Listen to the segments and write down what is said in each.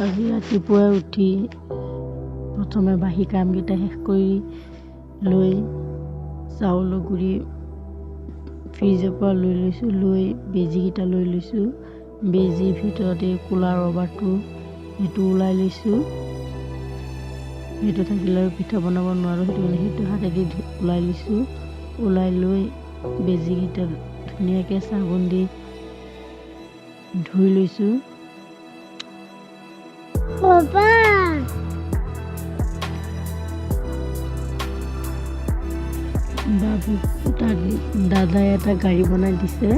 আজি ৰাতিপুৱাই উঠি প্ৰথমে বাহি কামকেইটা শেষ কৰি লৈ চাউলৰ গুড়ি ফ্ৰিজৰ পৰা লৈ লৈছোঁ, লৈ বেজিকেইটা লৈ লৈছোঁ। বেজিৰ ভিতৰতে ক'লা ৰবাৰটো সেইটো ওলাই লৈছোঁ। সেইটো থাকিলে আৰু পিঠা বনাব নোৱাৰোঁ, সেইটো কাৰণে সেইটো হাতেদি ওলাই লৈছোঁ। ওলাই লৈ বেজিকেইটা ধুনীয়াকৈ চাবোন দি ধুই লৈছোঁ। বাবুক তাৰ দাদাই এটা গাড়ী বনাই দিছে,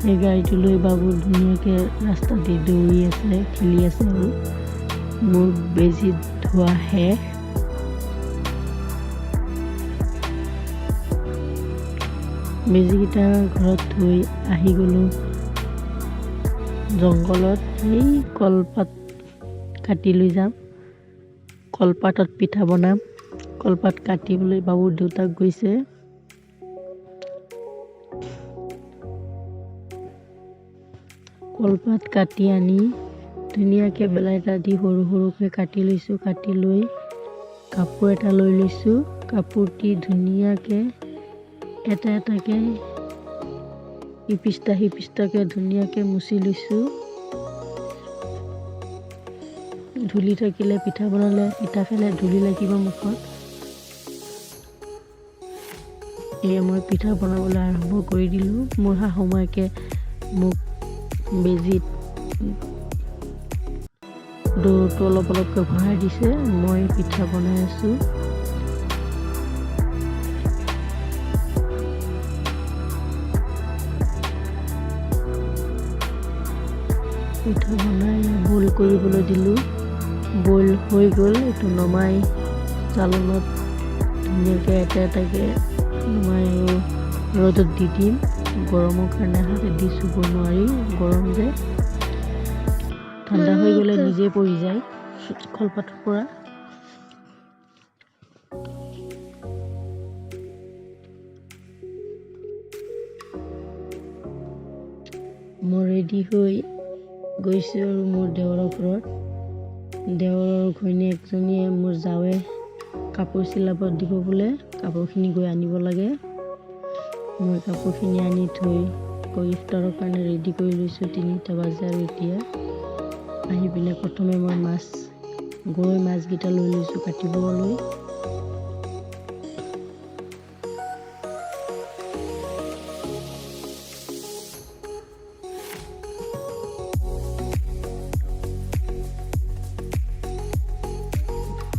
সেই গাড়ীটো লৈ বাবু ধুনীয়াকৈ ৰাস্তাত দি দৌৰি আছে, খেলি আছে। আৰু মোৰ বেজি ধোৱা শেষ। বেজিকেইটা ঘৰত থৈ আহি গ'লোঁ জংঘলত। সেই কলপাত কাটি লৈ যাম, কলপাতত পিঠা বনাম। কলপাত কাটিবলৈ বাবুৰ দেউতাক গৈছে। কলপাত কাটি আনি ধুনীয়াকৈ বেলাইটা দি সৰু সৰুকৈ কাটি লৈছোঁ। কাটি লৈ কাপোৰ এটা লৈ লৈছোঁ। কাপোৰ দি ধুনীয়াকৈ এটা এটাকৈ ইপিষ্ঠা সিপিষ্ঠাকৈ ধুনীয়াকৈ মুচি লৈছোঁ। ধূলি থাকিলে পিঠা বনালে, পিঠা খালে ধূলি লাগিব মুখত। এয়া মই পিঠা বনাবলৈ আৰম্ভ কৰি দিলোঁ। মোৰ শাহুমাকে মোক বেজিত দৌৰটো অলপ অলপকৈ ভৰাই দিছে, মই পিঠা বনাই আছোঁ। পিঠা বনাই বইল কৰিবলৈ দিলোঁ। বইল হৈ গ'ল, এইটো নমাই চালনত ধুনীয়াকৈ এটা এটাকৈ নমাই ৰ'দত দি দিম। গৰমৰ কাৰণে হাতে দি চুব নোৱাৰি, গৰম যে। ঠাণ্ডা হৈ গ'লে নিজে পৰি যায় কলপাতৰ পৰা। মই ৰেডি হৈ গৈছোঁ আৰু মোৰ দেৱৰৰ ঘৰত। দেৱৰৰ ঘৈণীয়েকজনীয়ে মোৰ জাৱে কাপোৰ চিলাব দিব বোলে, কাপোৰখিনি গৈ আনিব লাগে। মই কাপোৰখিনি আনি থৈ ইফতাৰৰ কাৰণে ৰেডি কৰি লৈছোঁ। 3টা বাজে আৰু এতিয়া আহি পিনে প্ৰথমে মই গৰৈ মাছকেইটা লৈ লৈছোঁ কাটিবলৈ।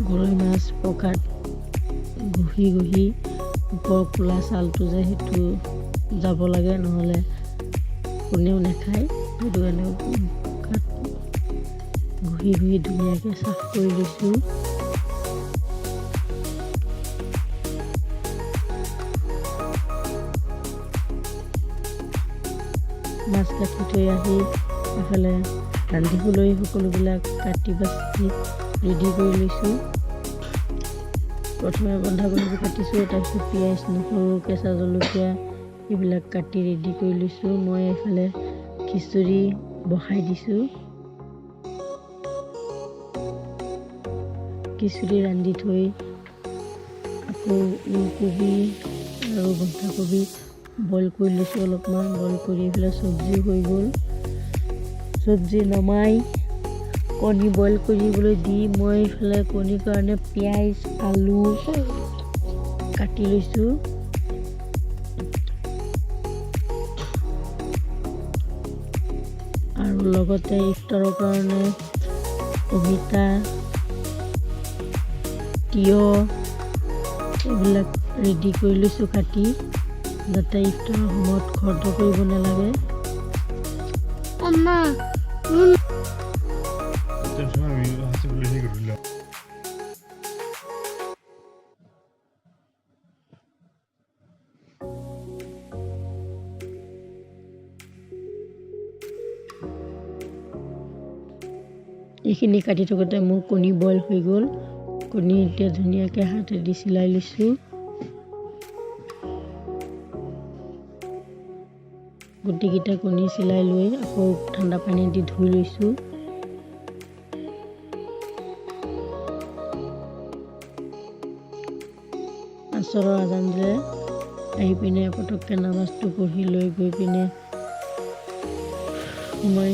গৰৈ মাছ পকাত ঘঁহি ওপৰ ক'লা ছালটো যে সেইটো যাব লাগে, নহ'লে কোনেও নাখায়। সেইটো কাৰণে পকাত ঘঁহি ধুনীয়াকৈ চাফ কৰি লৈছোঁ। মাছ কাটি থৈ আহি এইফালে ৰান্ধিবলৈ সকলোবিলাক কাটি বাচি ৰেডি কৰি লৈছোঁ। প্ৰথমে বন্ধাকবি কাটিছোঁ, তাৰপিছত পিঁয়াজ, নহৰু, কেঁচা জলকীয়া এইবিলাক কাটি ৰেডি কৰি লৈছোঁ। মই এইফালে খিচুৰি বহাই দিছোঁ। খিচুৰি ৰান্ধি থৈ আকৌ ওলকবি আৰু বন্ধাকবি বইল কৰি লৈছোঁ অলপমান। বইল কৰি এইফালে চব্জিও হৈ গ'ল। চব্জি নমাই কণী বইল কৰিবলৈ দি মই এইফালে কণীৰ কাৰণে পিঁয়াজ, আলু কাটি লৈছোঁ। আৰু লগতে ইফতাৰৰ কাৰণে অমিতা, তিয়হ এইবিলাক ৰেডি কৰি লৈছোঁ কাটি, যাতে ইফতাৰৰ সময়ত খৰ্দ কৰিব নালাগে। এইখিনি কাটি থাকোঁতে মোৰ কণী বইল হৈ গ'ল। কণী এতিয়া ধুনীয়াকৈ হাতেদি চিলাই লৈছোঁ। গোটেইকেইটা কণী চিলাই লৈ আকৌ ঠাণ্ডা পানী দি ধুই লৈছোঁ। আসৰৰ আজান দিলে আহি পিনে পটককৈ নামাজটো পঢ়ি লৈ গৈ পিনে মই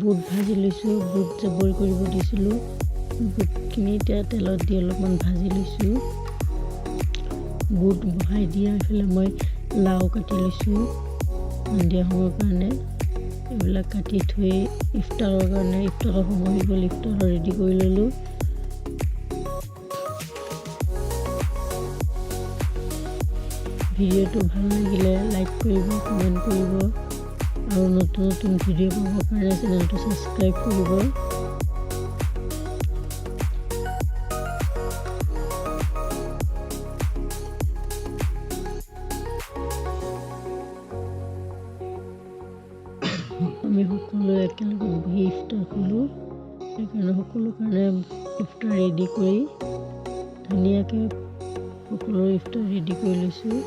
বুট ভাজি লৈছোঁ। বুট যে বইল কৰিব দিছিলোঁ, বুটখিনি এতিয়া তেলত দি অলপমান ভাজি লৈছোঁ। বুট বহাই দিয়া এইফালে মই লাও কাটি লৈছোঁ সন্ধিয়া সময়ৰ কাৰণে। এইবিলাক কাটি থৈ ইফতাৰৰ কাৰণে, ইফতাৰৰ সময় হৈ গ'ল, ইফতাৰ ৰেডি কৰি ল'লোঁ। ভিডিঅ'টো ভাল লাগিলে লাইক কৰিব, কমেণ্ট কৰিব আৰু নতুন নতুন ভিডিঅ' পাবৰ কাৰণে চেনেলটো ছাবস্ক্ৰাইব কৰিব। আমি সকলোৱে একেলগে বহি ইফতাৰ খালোঁ। সেইকাৰণে সকলো কাৰণে ইফতাৰ ৰেডি কৰি ধুনীয়াকৈ সকলো ইফতাৰ ৰেডি কৰি লৈছোঁ।